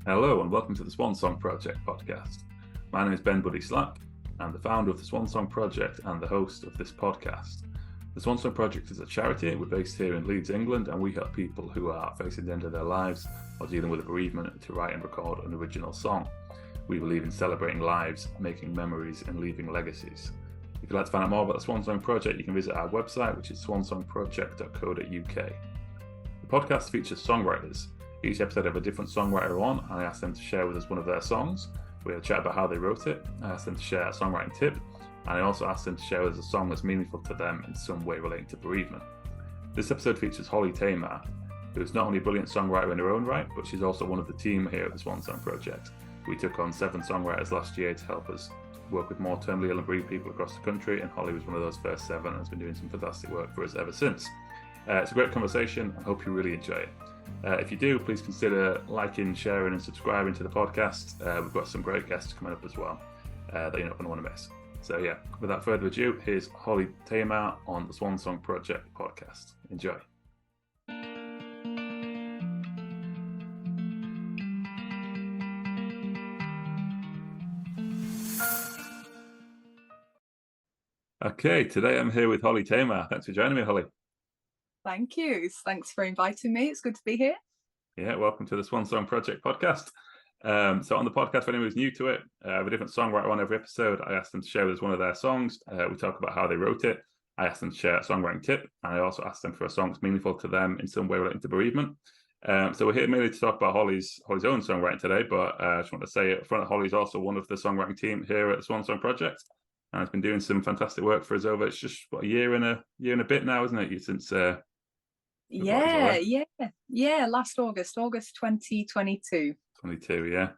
Hello and welcome to the Swan Song Project Podcast. My name is Ben Buddy Slack. I'm the founder of the Swan Song Project and the host of this podcast. The Swan Song Project is a charity. We're based here in Leeds, England, and we help people who are facing the end of their lives or dealing with a bereavement to write and record an original song. We believe in celebrating lives, making memories, and leaving legacies. If you'd like to find out more about the Swan Song Project, you can visit our website, which is swansongproject.co.uk. The podcast features songwriters. Each episode I have a different songwriter on, and I ask them to share with us one of their songs. We have a chat about how they wrote it. I ask them to share a songwriting tip, and I also ask them to share with us a song that's meaningful to them in some way relating to bereavement. This episode features Holly Taymar, who is not only a brilliant songwriter in her own right, but she's also one of the team here at the Swan Song Project. We took on 7 songwriters last year to help us work with more terminally ill and bereaved people across the country, and Holly was one of those first 7 and has been doing some fantastic work for us ever since. It's a great conversation. I hope you really enjoy it. If you do, please consider liking, sharing, and subscribing to the podcast. We've got some great guests coming up as well that you're not going to want to miss. So yeah, without further ado, here's Holly Taymar on the Swan Song Project Podcast. Enjoy. Okay, today I'm here with Holly Taymar. Thanks for joining me, Holly. Thank you. Thanks for inviting me. It's good to be here. Yeah, welcome to the Swan Song Project Podcast. So on the podcast, for anyone who's new to it, I have a different songwriter on every episode. I ask them to share with us one of their songs. We talk about how they wrote it. I ask them to share a songwriting tip, and I also ask them for a song that's meaningful to them in some way relating to bereavement. So we're here mainly to talk about Holly's own songwriting today, but I just want to say up front, Holly's also one of the songwriting team here at the Swan Song Project, and has been doing some fantastic work for us over. It's just what, a year and a bit now, isn't it? Since last August 2022. 22, yeah.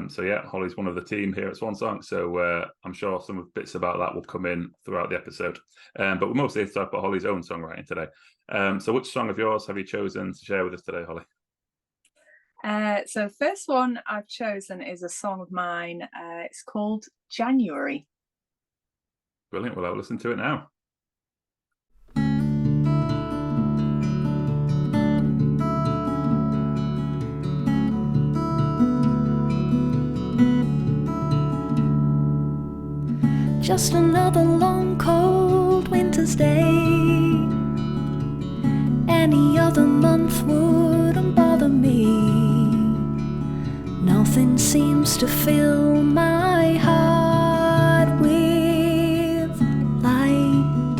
So yeah, Holly's one of the team here at Swan Song, so I'm sure some bits about that will come in throughout the episode. But we're mostly here to talk about Holly's own songwriting today. So which song of yours have you chosen to share with us today, Holly? So first one I've chosen is a song of mine. It's called January. Brilliant. Well, I'll listen to it now. Just another long, cold winter's day. Any other month wouldn't bother me. Nothing seems to fill my heart with light.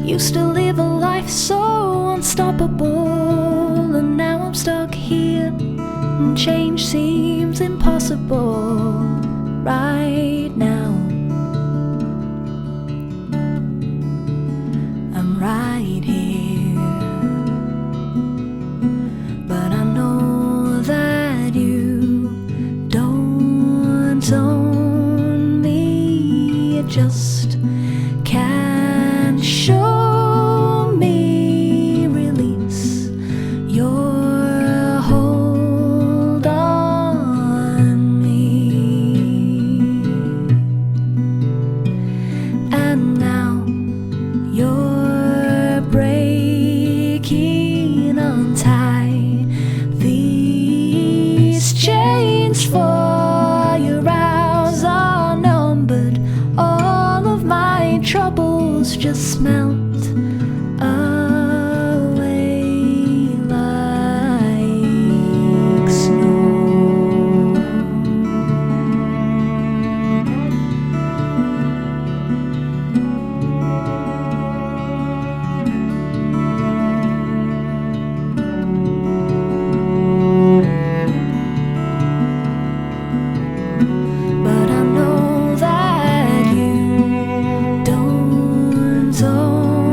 Used to live a life so unstoppable, and now I'm stuck here, and change seems impossible right now. I'm right here, but I know that you don't own me. It just can't show me. Release your hold on me. And now you're breaking. Untie these chains, for your hours are numbered. All of my troubles just melt away like snow. But I know that you don't own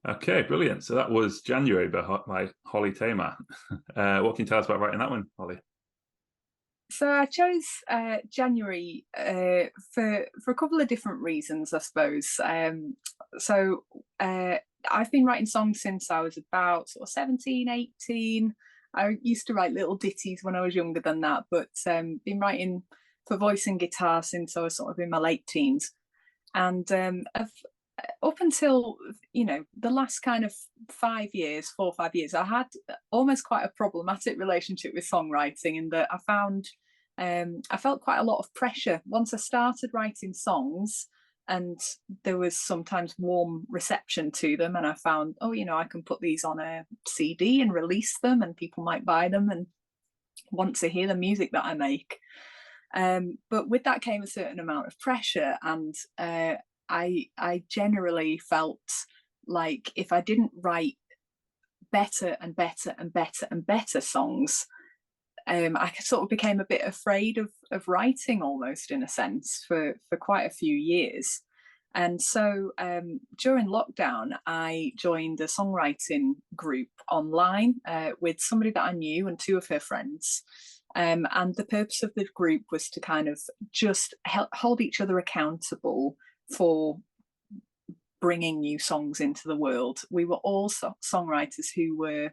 Okay, brilliant. So that was January by Holly Taymar. What can you tell us about writing that one, Holly? So I chose January for a couple of different reasons, I suppose. I've been writing songs since I was about sort of 17, 18. I used to write little ditties when I was younger than that, but been writing for voice and guitar since I was sort of in my late teens. And up until, the last kind of 4 or 5 years, I had almost quite a problematic relationship with songwriting, in that I felt quite a lot of pressure once I started writing songs, and there was sometimes warm reception to them, and I found, I can put these on a CD and release them, and people might buy them and want to hear the music that I make. But with that came a certain amount of pressure, and I generally felt like if I didn't write better and better and better and better songs, I sort of became a bit afraid of writing, almost, in a sense, for quite a few years. And so during lockdown, I joined a songwriting group online with somebody that I knew and two of her friends. And the purpose of the group was to kind of just hold each other accountable for bringing new songs into the world. We were all songwriters who were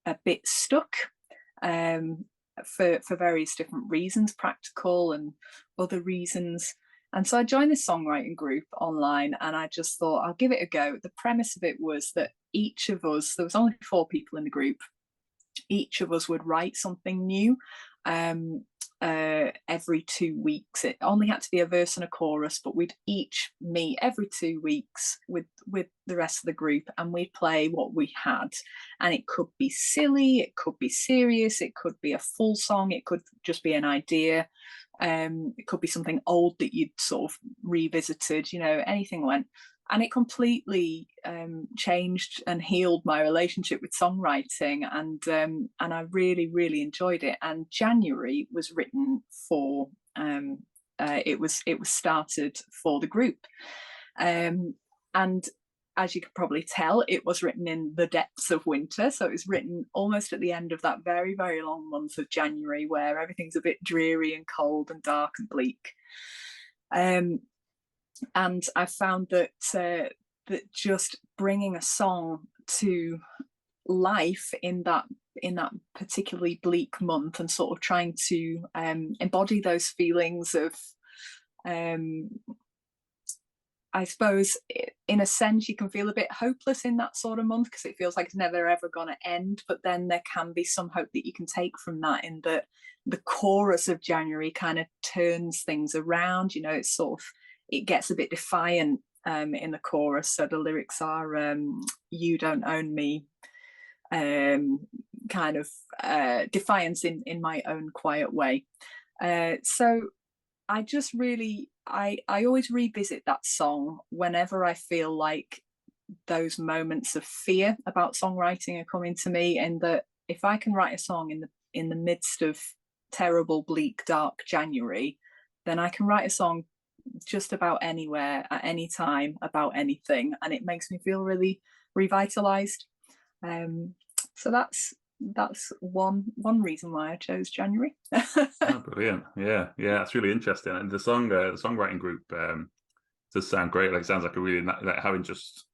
a bit stuck for various different reasons, practical and other reasons. And so I joined this songwriting group online, and I just thought, I'll give it a go. The premise of it was that each of us, there was only 4 people in the group, each of us would write something new every 2 weeks. It only had to be a verse and a chorus, but we'd each meet every 2 weeks with the rest of the group, and we'd play what we had. And it could be silly, it could be serious, it could be a full song, it could just be an idea, it could be something old that you'd sort of revisited, anything went. And it completely changed and healed my relationship with songwriting, and I really, really enjoyed it. And January was written for it was started for the group, and as you could probably tell, it was written in the depths of winter. So it was written almost at the end of that very, very long month of January, where everything's a bit dreary and cold and dark and bleak. And I found that just bringing a song to life in that particularly bleak month, and sort of trying to embody those feelings of, I suppose, in a sense, you can feel a bit hopeless in that sort of month because it feels like it's never ever going to end. But then there can be some hope that you can take from that, in that the chorus of January kind of turns things around. It's sort of, it gets a bit defiant in the chorus. So the lyrics are, "You don't own me," kind of defiance in my own quiet way. So I just really, I always revisit that song whenever I feel like those moments of fear about songwriting are coming to me, and that if I can write a song in the midst of terrible, bleak, dark January, then I can write a song just about anywhere, at any time, about anything, and it makes me feel really revitalized. So that's one reason why I chose January. Oh, brilliant. Yeah, that's really interesting. And the songwriting group does sound great. Like, it sounds like a really, like, having just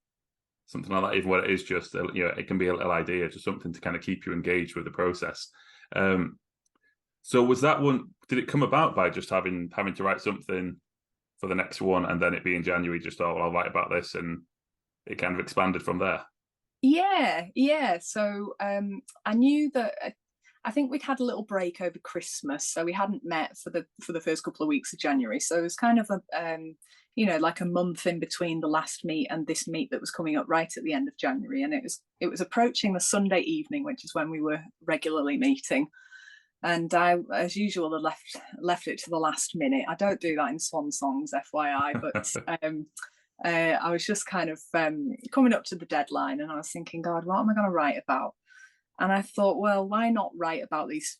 something like that, even when it is just it can be a little idea, just something to kind of keep you engaged with the process. So was that one, did it come about by just having to write something for the next one, and then it being January, just thought, well, I'll write about this, and it kind of expanded from there? Yeah. So I knew that, I think we'd had a little break over Christmas, so we hadn't met for the first couple of weeks of January. So it was kind of like a month in between the last meet and this meet that was coming up right at the end of January, and it was approaching the Sunday evening, which is when we were regularly meeting. And I, as usual, had left it to the last minute. I don't do that in Swan Songs, FYI, but I was just kind of coming up to the deadline, and I was thinking, God, what am I going to write about? And I thought, well, why not write about these,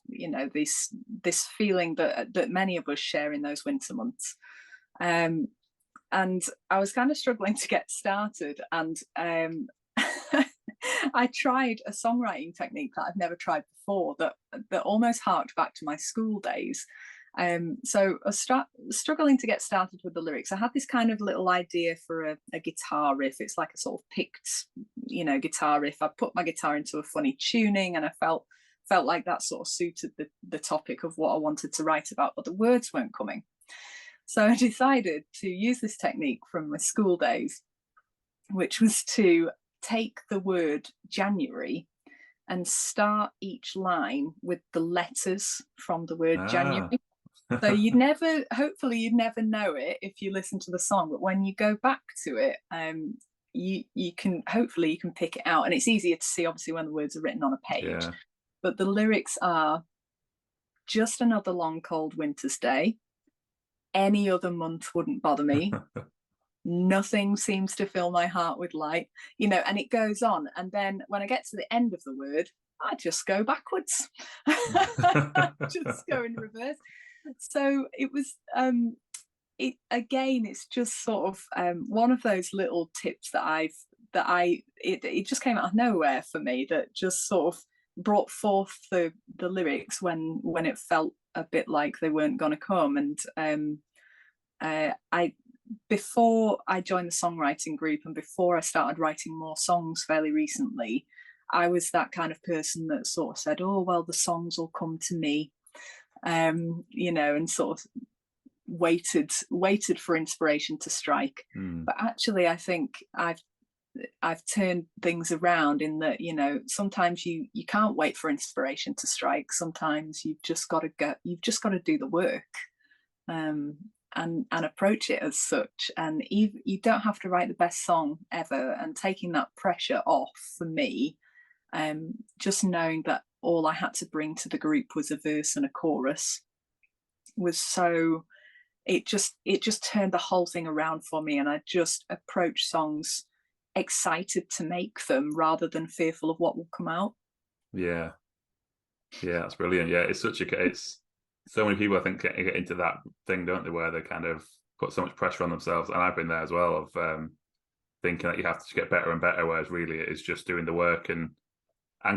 this feeling that many of us share in those winter months? And I was kind of struggling to get started, and I tried a songwriting technique that I've never tried before that almost harked back to my school days. So I was struggling to get started with the lyrics. I had this kind of little idea for a guitar riff. It's like a sort of picked, guitar riff. I put my guitar into a funny tuning, and I felt like that sort of suited the topic of what I wanted to write about, but the words weren't coming. So I decided to use this technique from my school days, which was to take the word January and start each line with the letters from the word January. So hopefully you'd never know it if you listen to the song, but when you go back to it, you can pick it out, and it's easier to see obviously when the words are written on a page. Yeah. But the lyrics are: just another long cold winter's day. Any other month wouldn't bother me. Nothing seems to fill my heart with light, and it goes on. And then when I get to the end of the word, I just go backwards. Just go in reverse. So it was it's just sort of one of those little tips it just came out of nowhere for me, that just sort of brought forth the lyrics when it felt a bit like they weren't going to come. And before I joined the songwriting group, and before I started writing more songs fairly recently, I was that kind of person that sort of said, oh well, the songs will come to me, and sort of waited for inspiration to strike. But actually I think I've turned things around in that, sometimes you can't wait for inspiration to strike. Sometimes you've just got to do the work, and approach it as such. And you don't have to write the best song ever. And taking that pressure off for me, just knowing that all I had to bring to the group was a verse and a chorus, was so, it just turned the whole thing around for me. And I just approach songs excited to make them rather than fearful of what will come out. Yeah, that's brilliant. Yeah, it's so many people I think get into that thing, don't they, where they kind of put so much pressure on themselves, and I've been there as well, of thinking that you have to get better and better, whereas really it is just doing the work. And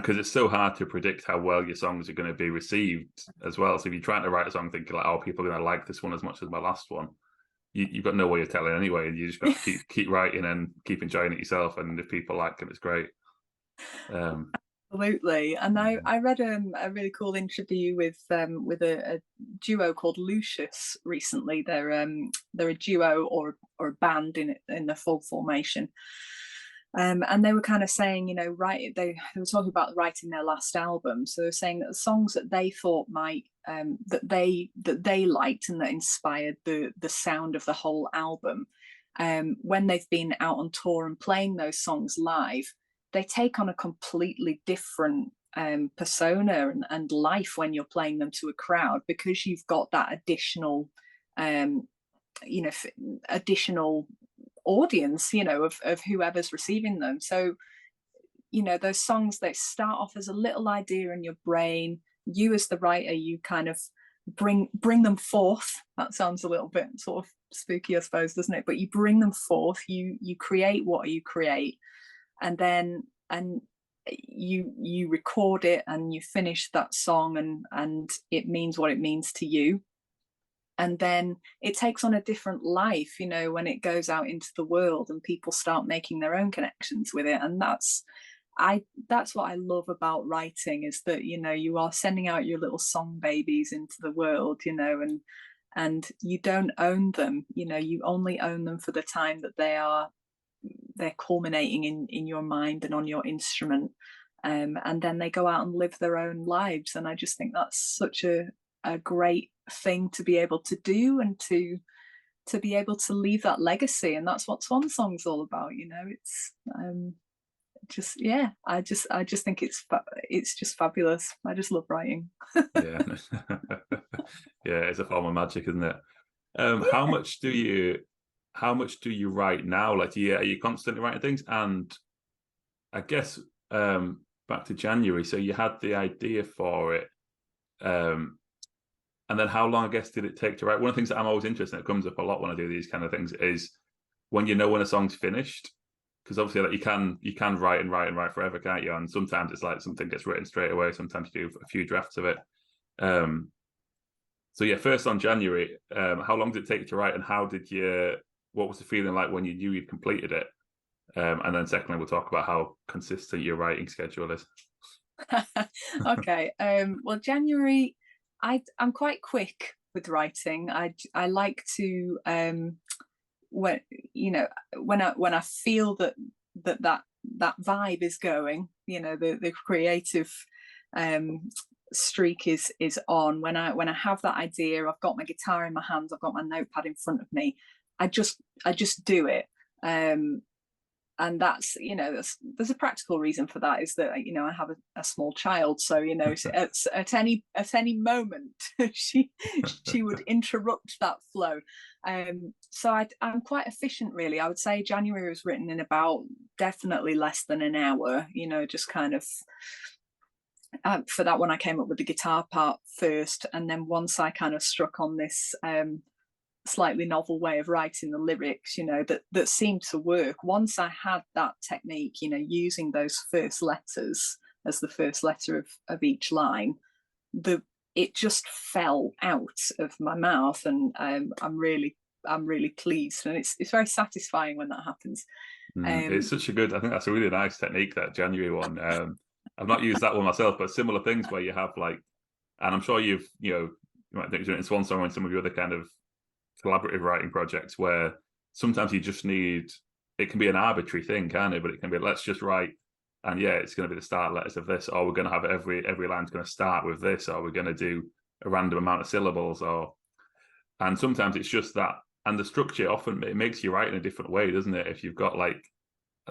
because it's so hard to predict how well your songs are going to be received as well. So if you're trying to write a song thinking like, oh, people are going to like this one as much as my last one, you've got no way of telling anyway. You just got to keep writing and keep enjoying it yourself. And if people like it, it's great. Absolutely. And I read a really cool interview with a duo called Lucius recently. They're a duo or a band in the full formation. And they were kind of saying, they were talking about writing their last album. So they were saying that the songs that they thought might that they liked and that inspired the sound of the whole album, when they've been out on tour and playing those songs live, they take on a completely different persona and life when you're playing them to a crowd, because you've got that additional additional audience, of whoever's receiving them. So, those songs, they start off as a little idea in your brain. You as the writer, you kind of bring them forth. That sounds a little bit sort of spooky, I suppose, doesn't it? But you bring them forth, you create what you create, and then you record it and you finish that song, and it means what it means to you. And then it takes on a different life, when it goes out into the world and people start making their own connections with it. And that's what I love about writing, is that, you are sending out your little song babies into the world, and you don't own them, you only own them for the time that they're culminating in your mind and on your instrument. And then they go out and live their own lives. And I just think that's such a great thing to be able to do, and to be able to leave that legacy. And that's what Swan Song's all about. It's I just think it's just fabulous. I just love writing. Yeah. Yeah, it's a form of magic, isn't it? How much do you write now? Like, are you constantly writing things? And I guess back to January, so you had the idea for it, and then how long, I guess, did it take to write? One of the things that I'm always interested in, it comes up a lot when I do these kind of things, is when a song's finished, because obviously like you can write and forever, can't you? And sometimes it's like something gets written straight away. Sometimes you do a few drafts of it. So yeah, first on January, how long did it take you to write, and what was the feeling like when you knew you'd completed it? And then secondly, we'll talk about how consistent your writing schedule is. Okay. Well, January, I'm quite quick with writing. I like to when I feel that vibe is going, the creative streak is on. When I have that idea, I've got my guitar in my hands, I've got my notepad in front of me, I just do it. And that's, there's a practical reason for that, is that, I have a small child. So, at any moment, she would interrupt that flow. So I'm quite efficient, really. I would say January was written in about definitely less than an hour, just kind of, for that one, I came up with the guitar part first. And then once I kind of struck on this, slightly novel way of writing the lyrics, that seemed to work. Once I had that technique, using those first letters as the first letter of each line, it just fell out of my mouth, and I'm really pleased, and it's very satisfying when that happens. It's such a good, I think that's a really nice technique, that January one. I've not used that one myself, but similar things where you have and I'm sure you might think in Swan Song and some of your other kind of collaborative writing projects, where sometimes you just need, it can be an arbitrary thing, can't it? But it can be, let's just write, and it's going to be the start letters of this, or we're going to have every line's going to start with this, or we're going to do a random amount of syllables, and sometimes it's just that. And the structure often, it makes you write in a different way, doesn't it? If you've got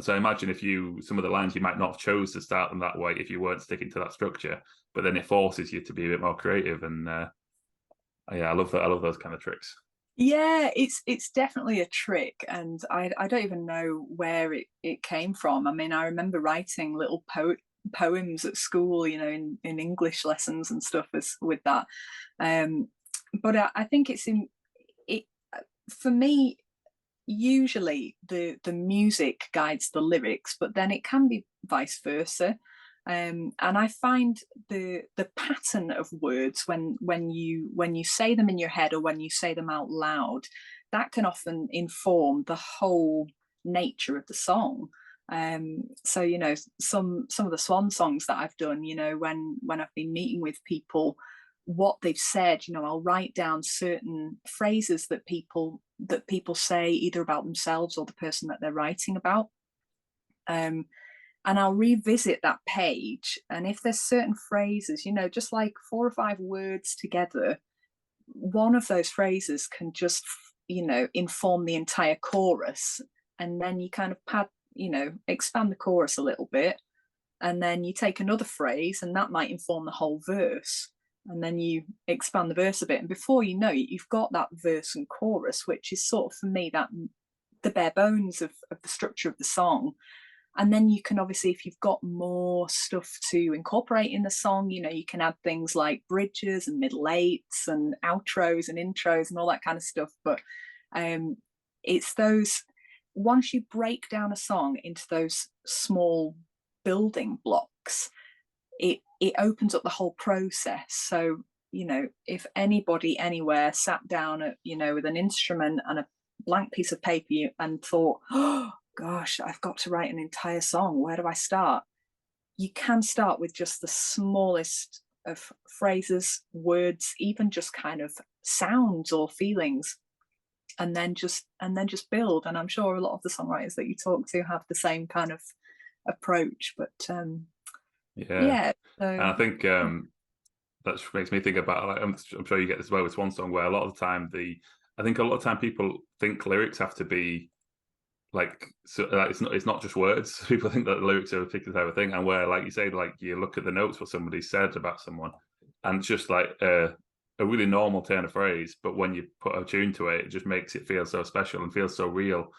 so imagine if some of the lines you might not have chose to start them that way if you weren't sticking to that structure, but then it forces you to be a bit more creative. And I love that. I love those kind of tricks. Yeah, it's definitely a trick, and I don't even know where it came from. I mean, I remember writing little poems at school, in English lessons and stuff with that. But I think for me, usually the music guides the lyrics, but then it can be vice versa. And I find the pattern of words when you say them in your head or when you say them out loud, that can often inform the whole nature of the song. So some of the Swan songs that I've done, when I've been meeting with people, what they've said, I'll write down certain phrases that people say either about themselves or the person that they're writing about. And I'll revisit that page. And if there's certain phrases, just like 4 or 5 words together, one of those phrases can just, inform the entire chorus. And then you kind of expand the chorus a little bit. And then you take another phrase and that might inform the whole verse. And then you expand the verse a bit. And before you know it, you've got that verse and chorus, which is sort of, for me, that the bare bones of the structure of the song. And then you can obviously, if you've got more stuff to incorporate in the song, you can add things like bridges and middle eights and outros and intros and all that kind of stuff. But it's those, once you break down a song into those small building blocks, it opens up the whole process. So, if anybody anywhere sat down with an instrument and a blank piece of paper and thought, oh, gosh, I've got to write an entire song, where do I start? You can start with just the smallest of phrases, words, even just kind of sounds or feelings, and then just build. And I'm sure a lot of the songwriters that you talk to have the same kind of approach. But yeah. And I think that makes me think about, I'm sure you get this as well with Swan Song, where a lot of the time people think lyrics have to be it's not just words. People think that the lyrics are a particular type of thing, and where, like you say, you look at the notes what somebody said about someone, and it's just a really normal turn of phrase, but when you put a tune to it, it just makes it feel so special and feels so real.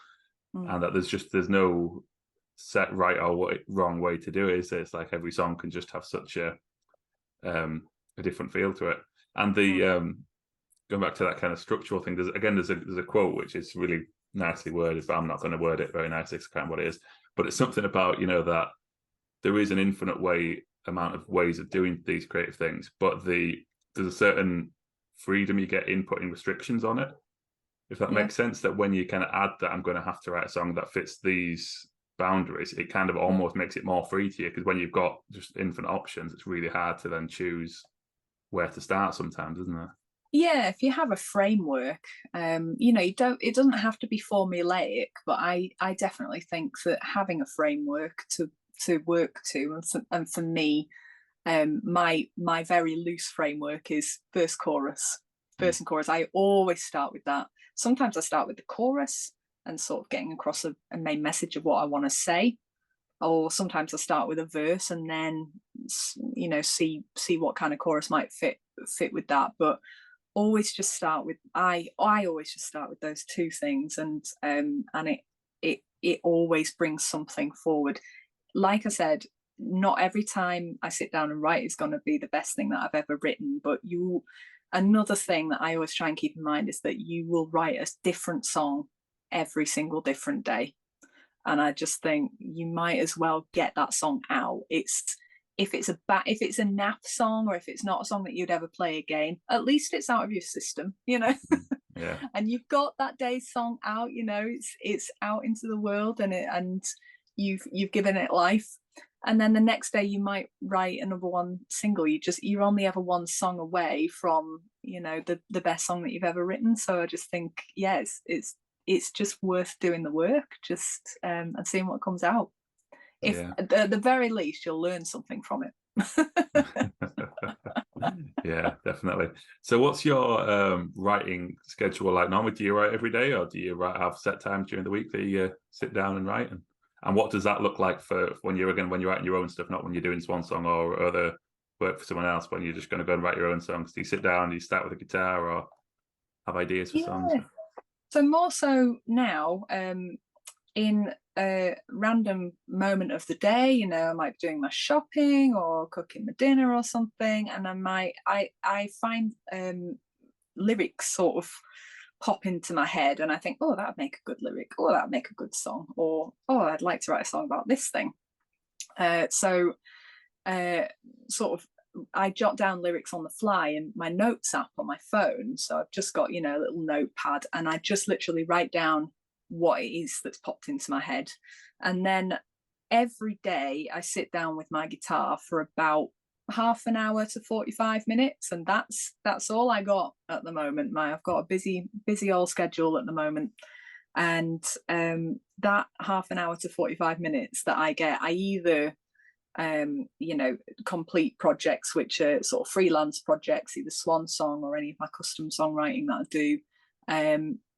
And that there's no set right or wrong way to do it, is it? It's like every song can just have such a different feel to it. And the going back to that kind of structural thing, there's a quote which is really nicely worded, but I'm not going to word it very nicely because I can't what it is. But it's something about, that there is an infinite amount of ways of doing these creative things, but there's a certain freedom you get in putting restrictions on it. If that makes sense, that when you kind of add that I'm going to have to write a song that fits these boundaries, it kind of almost makes it more free to you, because when you've got just infinite options, it's really hard to then choose where to start sometimes, isn't it? Yeah, if you have a framework, it doesn't have to be formulaic, but I definitely think that having a framework to work to, and for me, my very loose framework is verse and chorus. I always start with that. Sometimes I start with the chorus and sort of getting across a main message of what I want to say, or sometimes I start with a verse and then see what kind of chorus might fit with that. But always just start with I always just start with those two things, and it always brings something forward. Like I said, not every time I sit down and write is going to be the best thing that I've ever written, but another thing that I always try and keep in mind is that you will write a different song every single different day. And I just think you might as well get that song out. If it's a nap song, or if it's not a song that you'd ever play again, at least it's out of your system, Yeah. And you've got that day's song out, it's out into the world, and you've given it life. And then the next day you might write another one single. You're only ever one song away from the best song that you've ever written. So I just think it's just worth doing the work, just and seeing what comes out. If at the very least you'll learn something from it. Yeah, definitely. So what's your writing schedule like normally? Do you write every day, or do you have set times during the week that you sit down and write? And what does that look like for when you're writing your own stuff, not when you're doing Swan Song or other work for someone else, when you're just going to go and write your own songs? Do you sit down, do you start with a guitar, or have ideas for songs? So more so now, in a random moment of the day, I might be doing my shopping or cooking my dinner or something, and I find lyrics sort of pop into my head, and I think, oh, that'd make a good lyric, or that'd make a good song, or I'd like to write a song about this thing. So sort of I jot down lyrics on the fly in my notes app on my phone. So I've just got a little notepad, and I just literally write down what it is that's popped into my head. And then every day I sit down with my guitar for about half an hour to 45 minutes, and that's all I got at the moment. I've got a busy old schedule at the moment, and that half an hour to 45 minutes that I get, I either complete projects which are sort of freelance projects, either Swan Song or any of my custom songwriting that I do,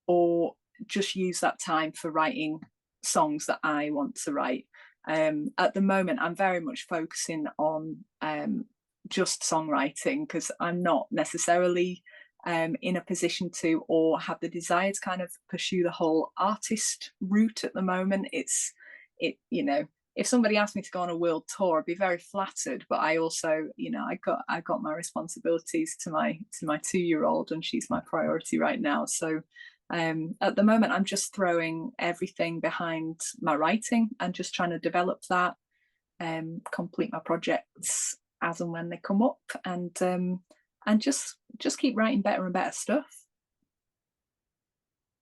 or just use that time for writing songs that I want to write. At the moment, I'm very much focusing on just songwriting, because I'm not necessarily in a position to, or have the desire to kind of pursue the whole artist route at the moment. If somebody asked me to go on a world tour, I'd be very flattered, but I also, I got my responsibilities to my 2-year-old, and she's my priority right now. So at the moment, I'm just throwing everything behind my writing and just trying to develop that, complete my projects as and when they come up, and just keep writing better and better stuff.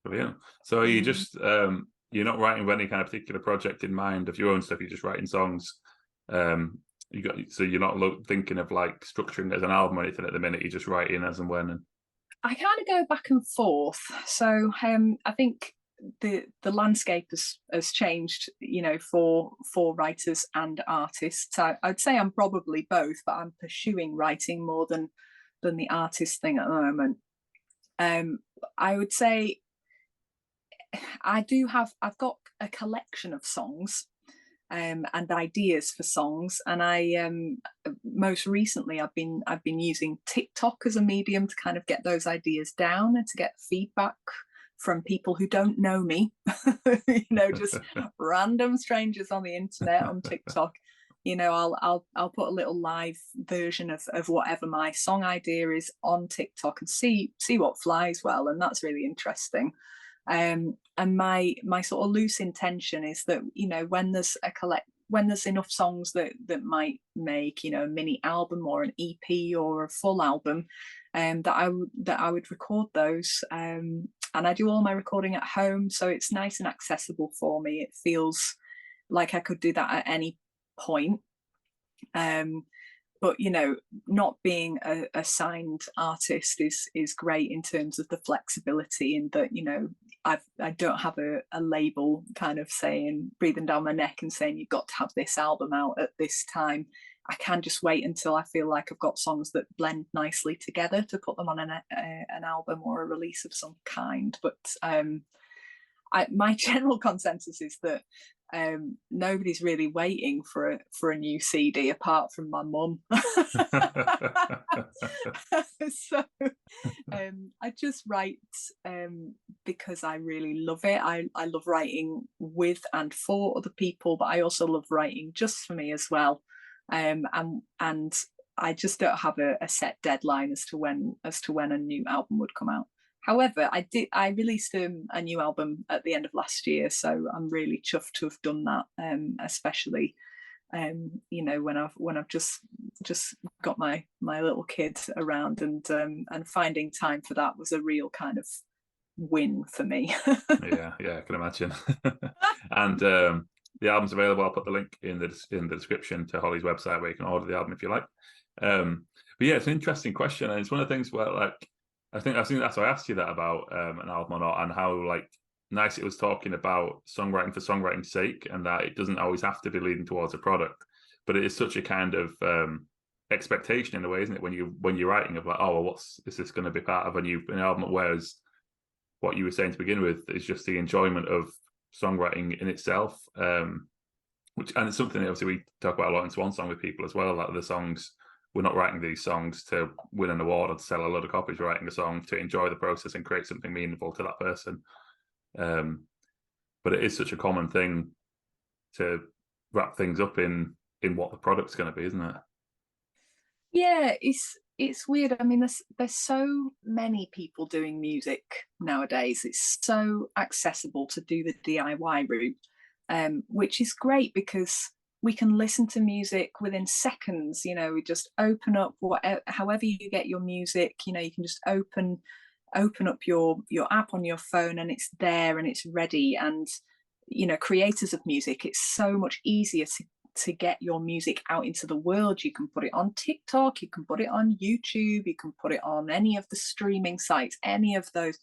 Brilliant. So are you just you're not writing with any kind of particular project in mind of your own stuff? You're just writing songs. So you're not thinking of like structuring it as an album or anything at the minute. You're just writing as and when. And I kind of go back and forth. So I think the landscape has changed, for writers and artists. I'd say I'm probably both, but I'm pursuing writing more than the artist thing at the moment. I would say I've got a collection of songs and ideas for songs, and I most recently I've been using TikTok as a medium to kind of get those ideas down and to get feedback from people who don't know me, just random strangers on the internet on TikTok. I'll put a little live version of whatever my song idea is on TikTok and see what flies well, and that's really interesting. And my sort of loose intention is that, you know, when there's enough songs that might make, you know, a mini album or an EP or a full album, that I would record those. And I do all my recording at home, so it's nice and accessible for me. It feels like I could do that at any point. But, you know, not being a signed artist is great in terms of the flexibility, in that, you know, I don't have a label kind of saying, breathing down my neck and saying, you've got to have this album out at this time. I can just wait until I feel like I've got songs that blend nicely together to put them on an album or a release of some kind. But my general consensus is that nobody's really waiting for a new CD apart from my mum. So I just write because I really love it. I love writing with and for other people, but I also love writing just for me as well. And I just don't have a set deadline as to when a new album would come out. However, I released a new album at the end of last year, so I'm really chuffed to have done that, especially you know, when I've just got my little kid around, and finding time for that was a real kind of win for me. yeah, I can imagine. And the album's available. I'll put the link in the description to Holly's website where you can order the album if you like. But yeah, it's an interesting question, and it's one of the things where, like, I think that's why I asked you that about an album or not, and how, like, nice it was talking about songwriting for songwriting's sake, and that it doesn't always have to be leading towards a product, but it is such a kind of expectation in a way, isn't it? When you're writing of, like, oh, well, is this going to be part of an album? Whereas what you were saying to begin with is just the enjoyment of songwriting in itself, and it's something that obviously we talk about a lot in Swan Song with people as well. Like, the songs, we're not writing these songs to win an award or to sell a load of copies. We're writing a song to enjoy the process and create something meaningful to that person. But it is such a common thing to wrap things up in what the product's going to be, isn't it? Yeah, it's weird. I mean, there's so many people doing music nowadays. It's so accessible to do the DIY route, which is great because we can listen to music within seconds. You know, we just open up however you get your music. You know, you can just open up your app on your phone, and it's there and it's ready. And, you know, creators of music, it's so much easier to get your music out into the world. You can put it on TikTok, you can put it on YouTube, you can put it on any of the streaming sites, any of those.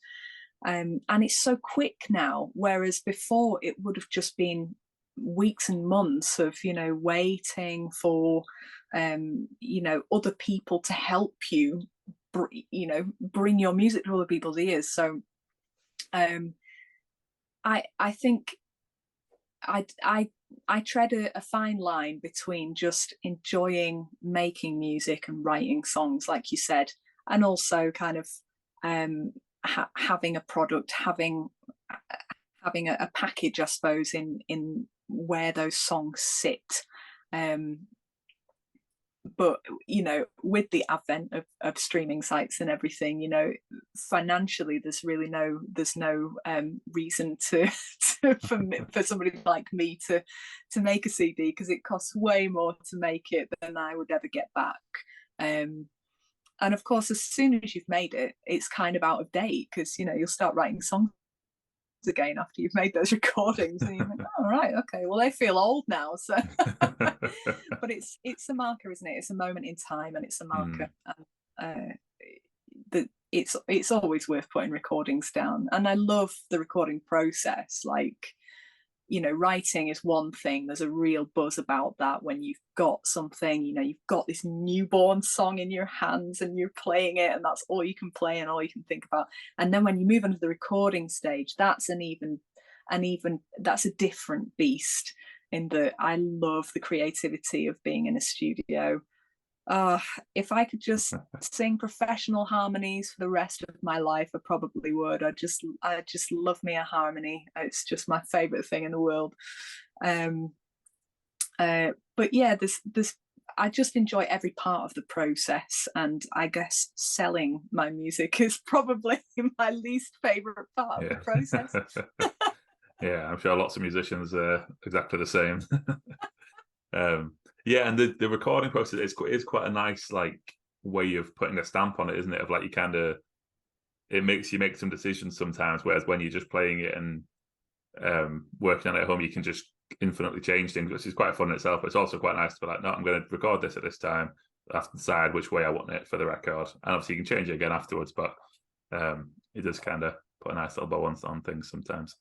And it's so quick now, whereas before it would have just been weeks and months of, you know, waiting for you know, other people to help you, you know, bring your music to other people's ears. So I think I tread a fine line between just enjoying making music and writing songs, like you said, and also kind of having a product, having a package, I suppose, in where those songs sit. But, you know, with the advent of streaming sites and everything, you know, financially there's no reason for somebody like me to make a CD, because it costs way more to make it than I would ever get back. And of course, as soon as you've made it, it's kind of out of date, because, you know, you'll start writing songs again after you've made those recordings, and you're like, oh, right, okay, well, they feel old now. So but it's a marker, isn't it? It's a moment in time, and it's a marker. That it's always worth putting recordings down. And I love the recording process. Like, you know, writing is one thing. There's a real buzz about that when you've got something, you know, you've got this newborn song in your hands and you're playing it, and that's all you can play and all you can think about. And then when you move into the recording stage, that's that's a different beast, in that I love the creativity of being in a studio. If I could just sing professional harmonies for the rest of my life, I probably would. I just love me a harmony. It's just my favorite thing in the world. But yeah, I just enjoy every part of the process, and I guess selling my music is probably my least favorite part of the process. Yeah, I'm sure lots of musicians are exactly the same. Yeah, and the recording process is quite a nice like way of putting a stamp on it, isn't it? Of like you kind of, it makes you make some decisions sometimes, whereas when you're just playing it and working on it at home, you can just infinitely change things, which is quite fun in itself. But it's also quite nice to be like, no, I'm going to record this at this time. I have to decide which way I want it for the record, and obviously you can change it again afterwards. But it does kind of put a nice little bow on things sometimes.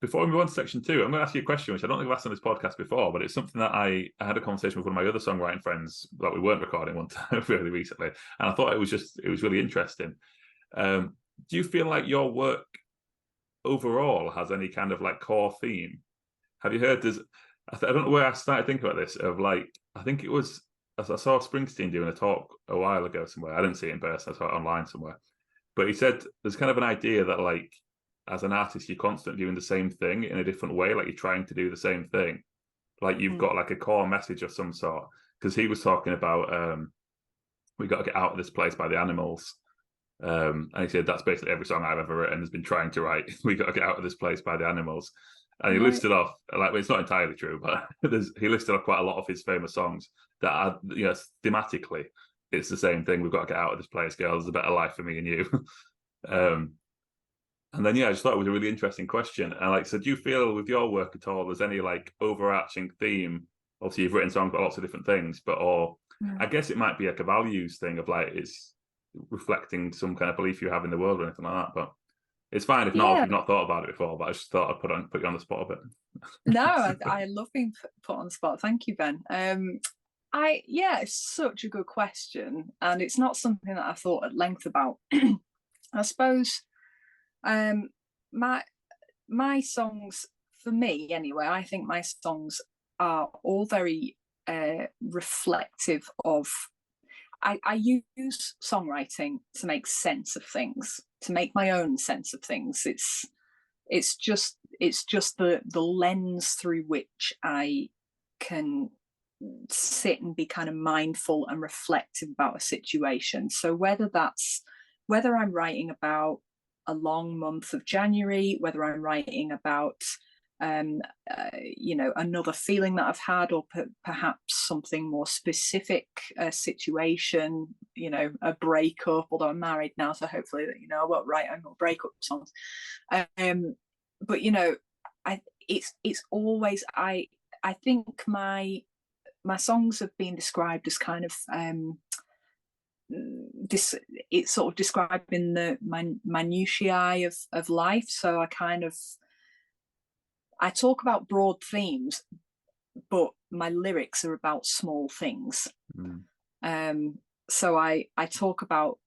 Before we move on to section 2, I'm going to ask you a question, which I don't think I've asked on this podcast before, but it's something that I had a conversation with one of my other songwriting friends that we weren't recording one time really recently, and I thought it was really interesting. Do you feel like your work overall has any kind of like core theme? Have you heard this? I don't know where I started thinking about this. Of like, I think it was, I saw Springsteen doing a talk a while ago somewhere. I didn't see it in person, I saw it online somewhere. But he said there's kind of an idea that like, as an artist, you're constantly doing the same thing in a different way. Like you're trying to do the same thing. Like you've got like a core message of some sort. Because he was talking about, we got to get out of this place by the Animals. And he said that's basically every song I've ever written has been trying to write. We got to get out of this place by the Animals. And he listed off, like, well, it's not entirely true, but he listed off quite a lot of his famous songs that are, you know, thematically, it's the same thing. We've got to get out of this place, girl. There's a better life for me and you. And then, yeah, I just thought it was a really interesting question. And like, so do you feel with your work at all, there's any like overarching theme? Obviously, you've written songs about lots of different things, but I guess it might be like a values thing of like, it's reflecting some kind of belief you have in the world or anything like that. But it's fine if not, if you've not thought about it before, but I just thought I'd put you on the spot a bit. No, I love being put on the spot. Thank you, Ben. It's such a good question. And it's not something that I thought at length about. I suppose my songs, for me anyway, I think my songs are all very reflective of, I use songwriting to make sense of things, to make my own sense of things. It's just the lens through which I can sit and be kind of mindful and reflective about a situation. So whether I'm writing about a long month of January, whether I'm writing about another feeling that I've had, or perhaps something more specific, a situation, a breakup, although I'm married now, so hopefully that, I won't write more breakup songs. But it's always, I think my songs have been described as kind of it's sort of describing the minutiae of life. So I talk about broad themes, but my lyrics are about small things. So I talk about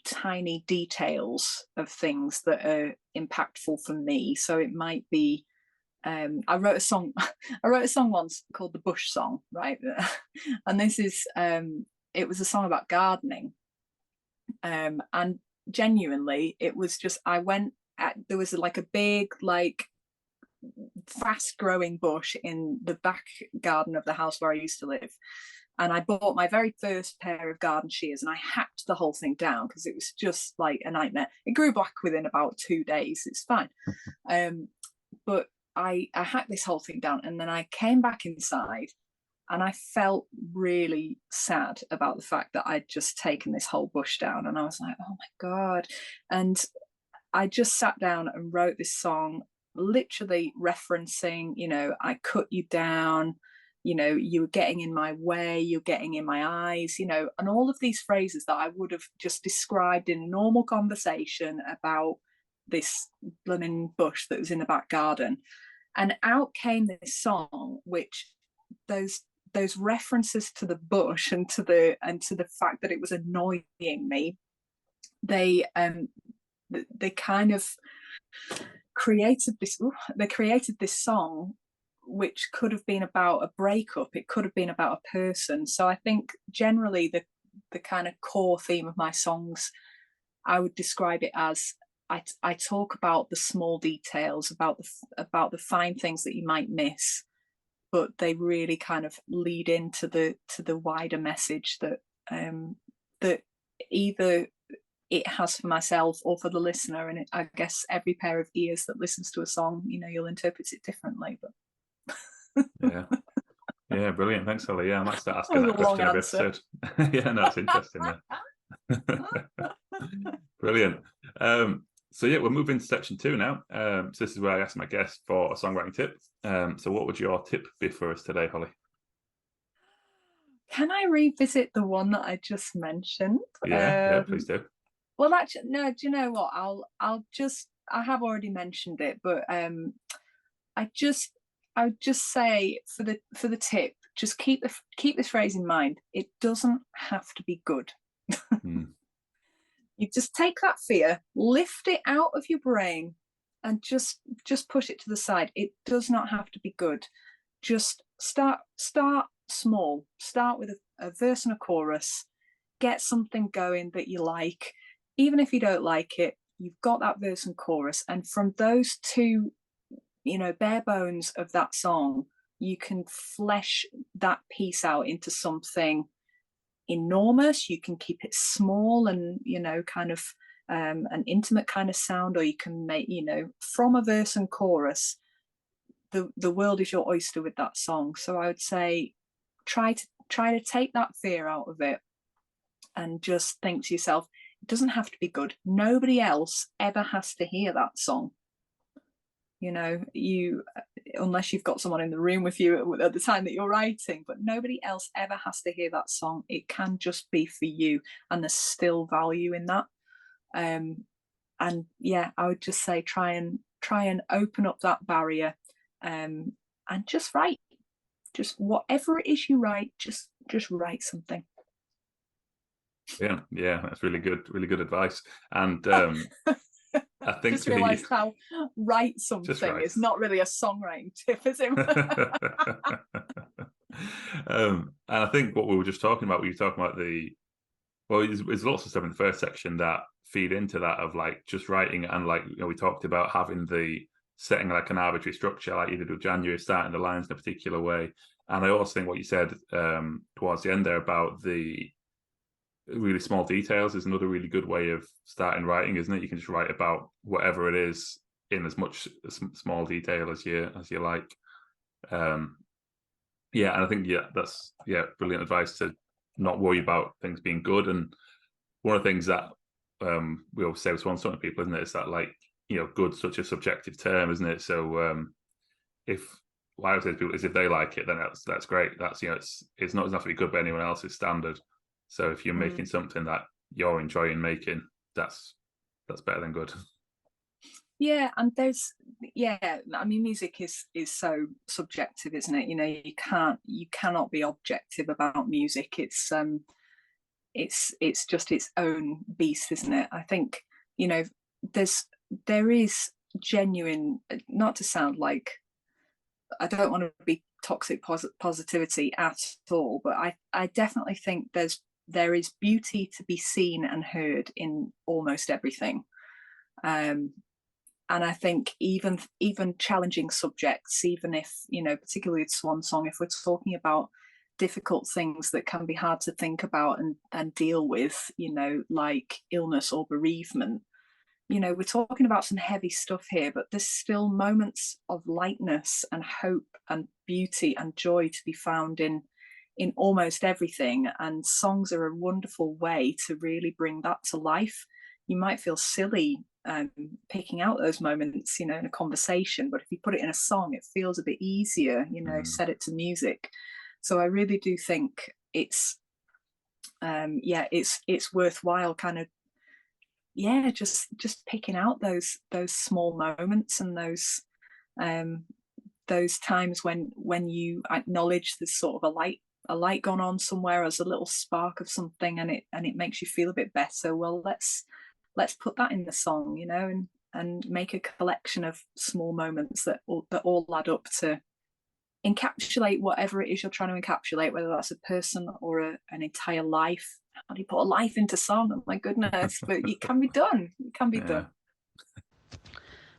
tiny details of things that are impactful for me. So it might be, I wrote a song once called the Bush Song, right? And this is, it was a song about gardening. And genuinely, it was just, there was like a big, like, fast growing bush in the back garden of the house where I used to live, and I bought my very first pair of garden shears and I hacked the whole thing down because it was just like a nightmare. It grew back within about 2 days, it's fine. But I hacked this whole thing down, and then I came back inside and I felt really sad about the fact that I'd just taken this whole bush down, and I was like, oh my God. And I just sat down and wrote this song, literally referencing, I cut you down, you were getting in my way, you're getting in my eyes, and all of these phrases that I would have just described in normal conversation about this blooming bush that was in the back garden. And out came this song, which those references to the bush and to the fact that it was annoying me, they kind of created this song, which could have been about a breakup, it could have been about a person. So I think generally the kind of core theme of my songs, I would describe it as I talk about the small details, about the fine things that you might miss, but they really kind of lead into the wider message that that either it has for myself or for the listener. And I guess every pair of ears that listens to a song, you'll interpret it differently. But yeah, brilliant. Thanks, Holly. Yeah, I might start asking that question every episode. Yeah, no, it's interesting. Brilliant. So yeah, we're moving to section 2 now. So this is where I ask my guests for a songwriting tip. So what would your tip be for us today, Holly? Can I revisit the one that I just mentioned? Yeah, please do. Well, actually, no. Do you know what? I have already mentioned it, but I would just say for the tip, just keep this phrase in mind. It doesn't have to be good. You just take that fear, lift it out of your brain, and just push it to the side. It does not have to be good. Just start small. Start with a verse and a chorus. Get something going that you like. Even if you don't like it, you've got that verse and chorus. And from those two, bare bones of that song, you can flesh that piece out into something enormous. You can keep it small and kind of an intimate kind of sound, or you can make from a verse and chorus, the world is your oyster with that song. So I would say try to take that fear out of it and just think to yourself, it doesn't have to be good. Nobody else ever has to hear that song. Unless you've got someone in the room with you at the time that you're writing, but nobody else ever has to hear that song. It can just be for you, and there's still value in that. And yeah, I would just say try and open up that barrier, and just write. Just whatever it is you write, just write something. Yeah, that's really good advice. And I think just realised how write something is not really a songwriting tip, is it? And I think what we were just talking about, there's lots of stuff in the first section that feed into that of like just writing, and like we talked about having setting like an arbitrary structure, like you did with January, starting the lines in a particular way. And I also think what you said towards the end there about the really small details is another really good way of starting writing, isn't it? You can just write about whatever it is in as much small detail as you like. And I think that's brilliant advice to not worry about things being good. And one of the things that we always say with Swan Song to people, isn't it, is that like good's such a subjective term, isn't it? So what I would say to people is if they like it, then that's great. That's it's not enough to be good by anyone else's standard. So if you're making something that you're enjoying making, that's better than good. Yeah, and music is so subjective, isn't it? You cannot be objective about music. It's just its own beast, isn't it? I think there is genuine, not to sound like, I don't want to be toxic positivity at all, but I definitely think there is beauty to be seen and heard in almost everything. And I think even challenging subjects, even if, particularly with Swan Song, if we're talking about difficult things that can be hard to think about and deal with, like illness or bereavement, we're talking about some heavy stuff here, but there's still moments of lightness and hope and beauty and joy to be found in almost everything. And songs are a wonderful way to really bring that to life. You might feel silly picking out those moments, in a conversation, but if you put it in a song, it feels a bit easier, set it to music. So I really do think it's worthwhile kind of just picking out those small moments and those times when you acknowledge there's sort of a light gone on somewhere, as a little spark of something, and it makes you feel a bit better. Well, let's put that in the song, and make a collection of small moments that all add up to encapsulate whatever it is you're trying to encapsulate, whether that's a person or an entire life. How do you put a life into song? Oh my goodness, but it can be done. It can be done.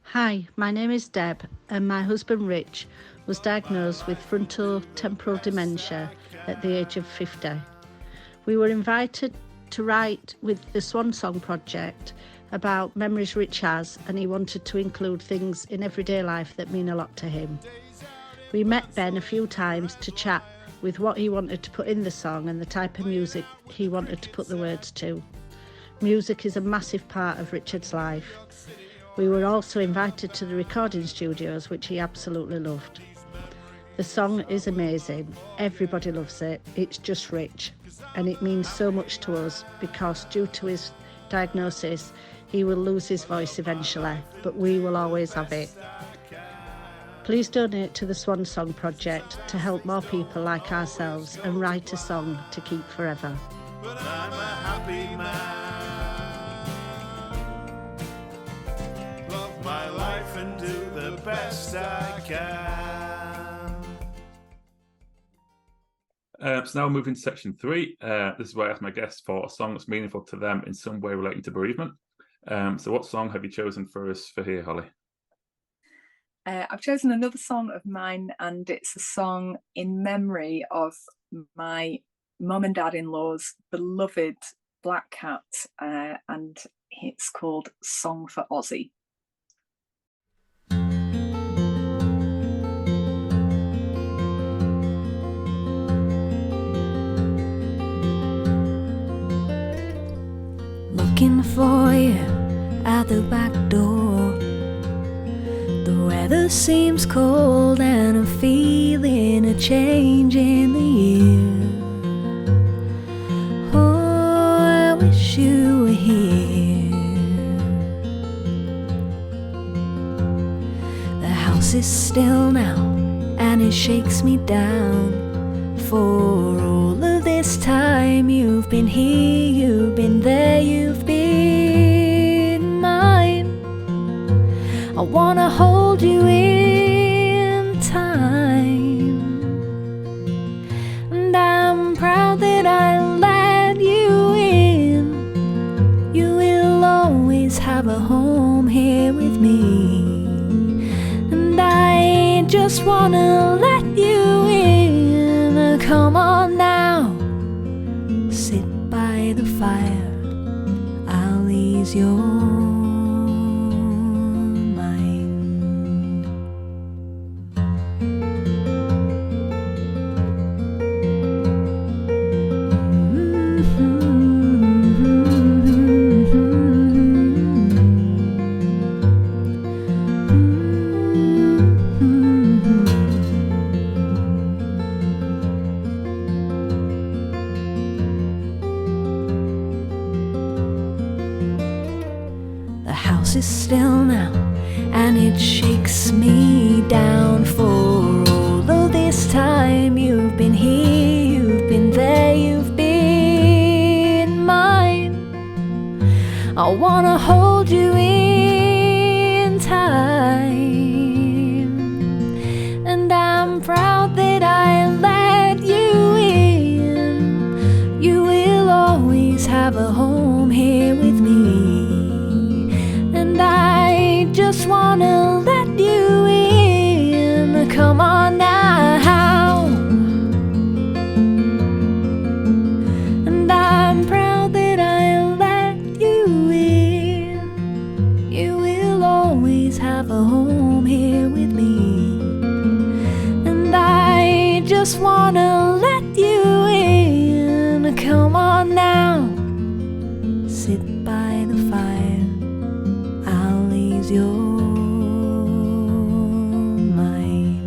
Hi, my name is Deb, and my husband Rich was diagnosed with frontotemporal dementia at the age of 50. We were invited to write with the Swan Song Project about memories Rich has, and he wanted to include things in everyday life that mean a lot to him. We met Ben a few times to chat with what he wanted to put in the song and the type of music he wanted to put the words to. Music is a massive part of Richard's life. We were also invited to the recording studios, which he absolutely loved. The song is amazing. Everybody loves it. It's just Rich. And it means so much to us because due to his diagnosis, he will lose his voice eventually, but we will always have it. Please donate to the Swan Song Project to help more people like ourselves and write a song to keep forever. But I'm a happy man. Love my life and do the best I can. So now moving to section 3. This is where I ask my guests for a song that's meaningful to them in some way relating to bereavement. So what song have you chosen for us for here, Holly? I've chosen another song of mine, and it's a song in memory of my mum and dad-in-law's beloved black cat, and it's called Song for Ozzy. Looking for you at the back door. The weather seems cold and I'm feeling a change in the year. Oh, I wish you were here. The house is still now and it shakes me down. For all of this time you've been here, you've been there, you've been mine. I wanna hold you in time, and I'm proud that I let you in. You will always have a home here with me, and I just wanna let you in. Come on now, sit by the fire, I'll ease your mind. Is still now and it shakes me down. For all of this time you've been here, you've been there, you've been mine. I wanna hold you in time, and I'm proud that I let you in. You will always have a home here with me, I just wanna let you in. Come on now, and I'm proud that I let you in. You will always have a home here with me, and I just wanna let you in. Come on now, sit by the fire, your mind.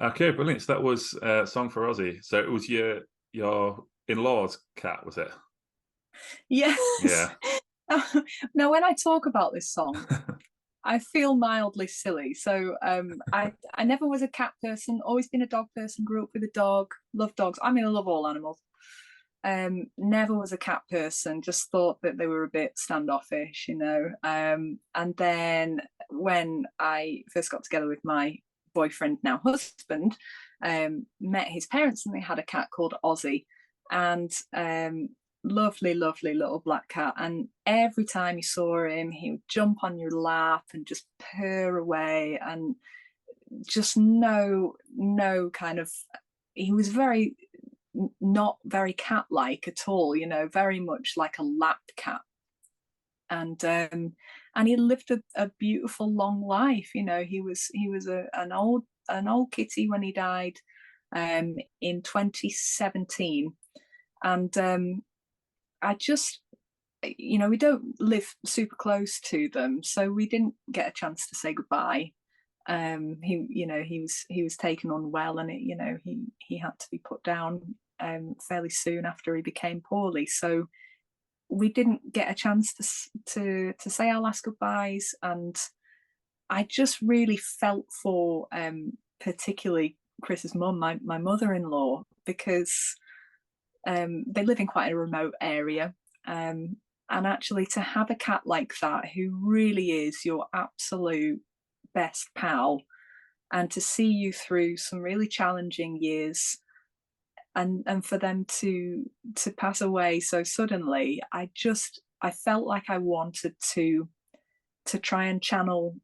Okay, brilliant. So that was a song for Ozzy. So it was your in-laws' cat, was it? Yes. Yeah. Now, when I talk about this song, I feel mildly silly. So I never was a cat person, always been a dog person, grew up with a dog, love dogs. I mean, I love all animals. Never was a cat person, just thought that they were a bit standoffish, you know. And then when I first got together with my boyfriend, now husband, met his parents, and they had a cat called Ozzy, and lovely little black cat. And every time you saw him, he would jump on your lap and just purr away, and just no kind of, he was very not very cat-like at all, you know, very much like a lap cat. And he lived a beautiful long life. You know, he was an old kitty when he died in 2017. And I just, you know, we don't live super close to them, so we didn't get a chance to say goodbye. He was taken unwell, and he had to be put down fairly soon after he became poorly. So we didn't get a chance to say our last goodbyes, and I just really felt for particularly Chris's mum, my mother-in-law, because they live in quite a remote area, and actually to have a cat like that who really is your absolute best pal, and to see you through some really challenging years, and for them to pass away so suddenly, I felt like I wanted to try and channel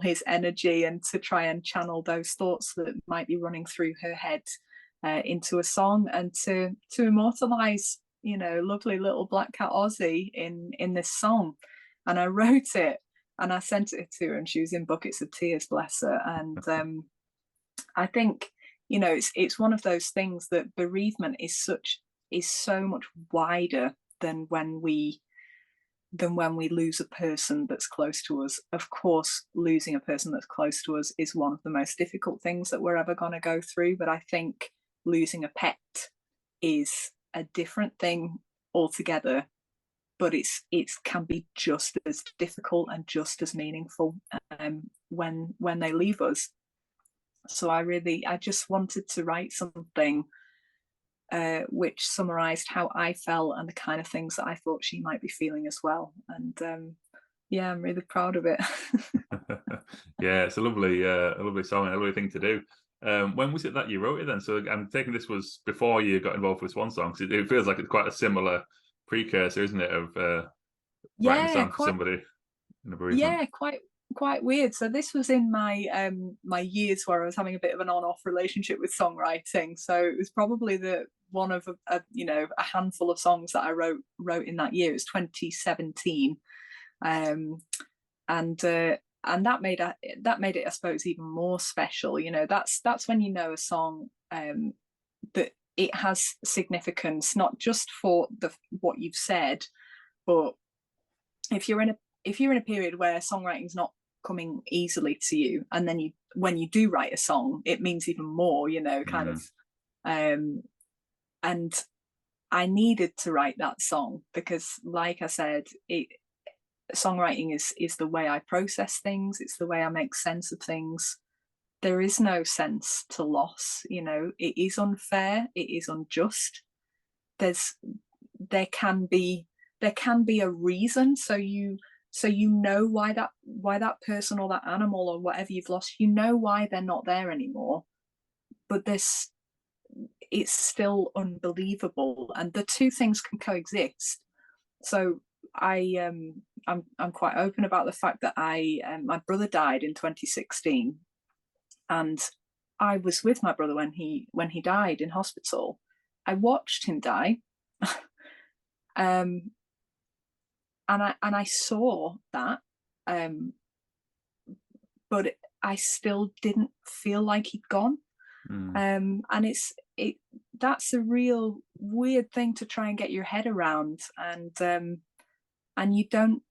his energy, and to try and channel those thoughts that might be running through her head into a song, and to immortalize, you know, lovely little black cat Ozzy in this song. And I wrote it and I sent it to her, and she was in buckets of tears, bless her. And I think, you know, it's one of those things that bereavement is so much wider than when we lose a person that's close to us. Of course, losing a person that's close to us is one of the most difficult things that we're ever going to go through. But I think losing a pet is a different thing altogether. But it can be just as difficult and just as meaningful when they leave us. So I just wanted to write something which summarised how I felt and the kind of things that I thought she might be feeling as well. And yeah, I'm really proud of it. Yeah, it's a lovely song, and a lovely thing to do. When was it that you wrote it then? So I'm taking this was before you got involved with Swan Song. It feels like it's quite a similar precursor, isn't it, of writing a song for somebody in a bereavement? Yeah, quite weird. So this was in my my years where I was having a bit of an on-off relationship with songwriting. So it was probably one of a handful of songs that I wrote in that year. It was 2017, and that made it, I suppose, even more special. You know, that's when you know a song that it has significance, not just for what you've said, but if you're in a period where songwriting's not coming easily to you, and then when you do write a song, it means even more, you know, kind of. And I needed to write that song because, like I said, songwriting is the way I process things. It's the way I make sense of things. There is no sense to loss, you know. It is unfair. It is unjust. There can be a reason, so you know why that person or that animal or whatever you've lost, you know why they're not there anymore. But it's still unbelievable, and the two things can coexist. So I'm quite open about the fact that my brother died in 2016, and I was with my brother when he died in hospital. I watched him die. And I saw that, but I still didn't feel like he'd gone. And that's a real weird thing to try and get your head around. And you don't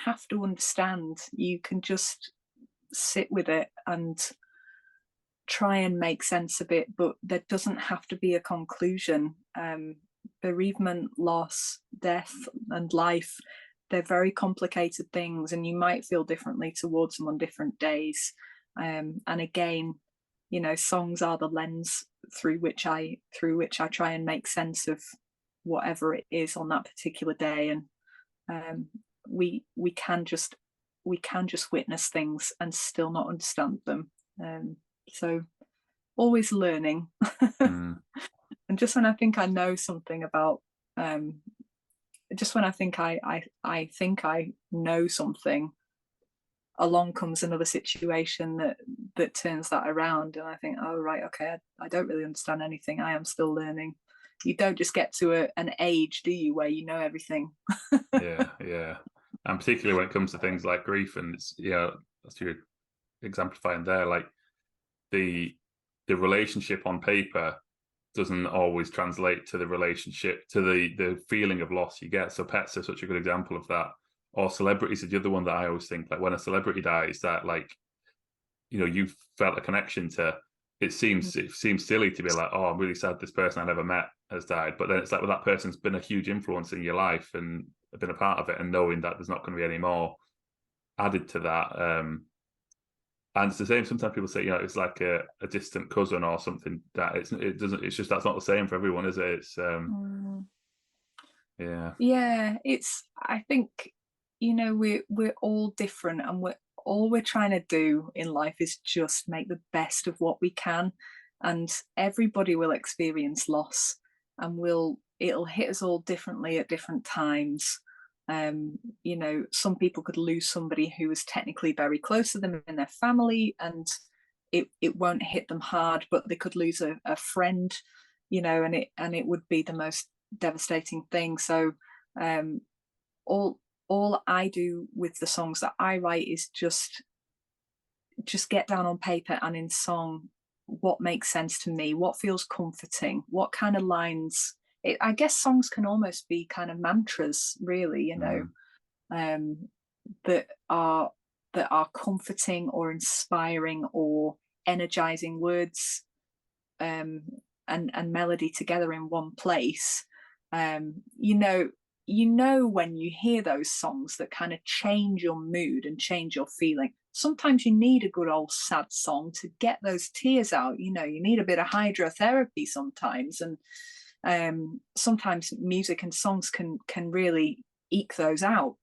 have to understand. You can just sit with it and try and make sense of it, but there doesn't have to be a conclusion. Bereavement, loss, death, and life, they're very complicated things, and you might feel differently towards them on different days. And again, you know, songs are the lens through which I try and make sense of whatever it is on that particular day. And we can just witness things and still not understand them. So always learning. And just when I think I know something about, just when I think I think I know something, along comes another situation that turns that around, and I think, oh right, okay, I don't really understand anything. I am still learning. You don't just get to an age, do you, where you know everything? Yeah. And particularly when it comes to things like grief, and it's, as you're exemplifying there, like the relationship on paper doesn't always translate to the relationship, to the feeling of loss you get. So pets are such a good example of that. Or celebrities are the other one that I always think, like when a celebrity dies, that like, you've felt a connection to. It seems silly to be like, oh, I'm really sad this person I never met has died. But then it's like, well, that person's been a huge influence in your life and been a part of it, and knowing that there's not going to be any more added to that. And it's the same. Sometimes people say, it's like a distant cousin or something. That it's just that's not the same for everyone, is it? It's yeah. It's, I think, we're all different, and all we're trying to do in life is just make the best of what we can. And everybody will experience loss, and it'll hit us all differently at different times. Some people could lose somebody who was technically very close to them in their family, and it won't hit them hard, but they could lose a friend, and it would be the most devastating thing. So all I do with the songs that I write is just get down on paper and in song what makes sense to me, what feels comforting, what kind of lines. I guess songs can almost be kind of mantras, really, that are comforting or inspiring or energizing, words and melody together in one place. When you hear those songs that kind of change your mood and change your feeling. Sometimes you need a good old sad song to get those tears out. You need a bit of hydrotherapy sometimes, and sometimes music and songs can really eke those out.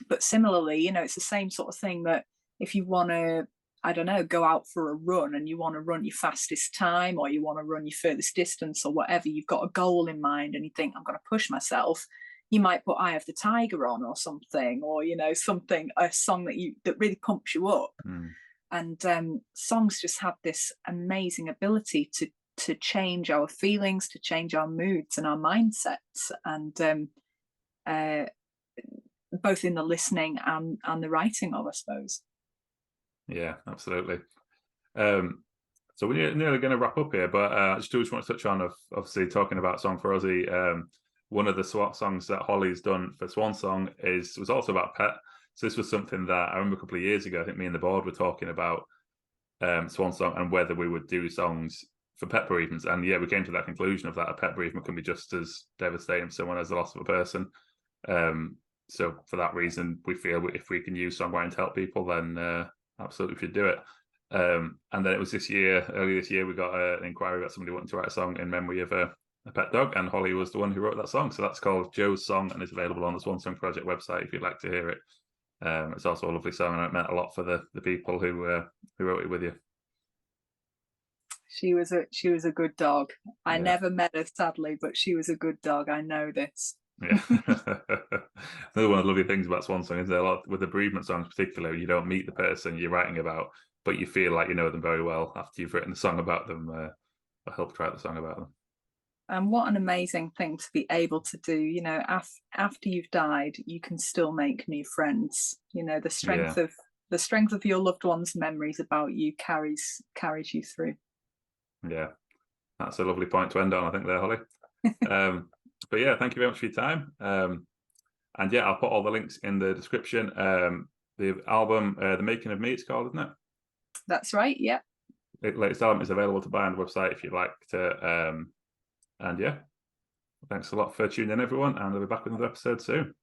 But similarly, it's the same sort of thing, that if you want to, I don't know, go out for a run and you want to run your fastest time, or you want to run your furthest distance or whatever, you've got a goal in mind and you think, I'm going to push myself. You might put Eye of the Tiger on or something, or a song that really pumps you up. And songs just have this amazing ability to change our feelings, to change our moods and our mindsets, and both in the listening and the writing of, I suppose. Yeah, absolutely. So we're nearly going to wrap up here, but I just want to touch on, obviously, talking about Song for Ozzy. One of the songs that Holly's done for Swan Song was also about pet. So this was something that I remember a couple of years ago, I think me and the board were talking about Swan Song and whether we would do songs for pet bereavements. And yeah, we came to that conclusion of that a pet bereavement can be just as devastating for someone as the loss of a person. So for that reason, we feel if we can use songwriting to help people, then absolutely we should do it. And then it was earlier this year, we got an inquiry about somebody wanting to write a song in memory of a pet dog, and Holly was the one who wrote that song. So that's called Joe's Song and is available on the Swan Song Project website if you'd like to hear it. It's also a lovely song, and it meant a lot for the people who wrote it with you. She was a good dog. I never met her, sadly, but she was a good dog. I know this. Yeah. Another one of the lovely things about Swan Song is there a lot with the bereavement songs, particularly, you don't meet the person you're writing about, but you feel like you know them very well after you've written the song about them, or helped write the song about them. And what an amazing thing to be able to do. After you've died, you can still make new friends. The strength of your loved one's memories about you carries you through. Yeah, that's a lovely point to end on, I think, there, Holly. But yeah, thank you very much for your time. And yeah, I'll put all the links in the description. The album, The Making of Me, it's called, isn't it? That's right. Yeah. The latest album is available to buy on the website if you'd like to. And yeah, thanks a lot for tuning in, everyone, and I'll be back with another episode soon.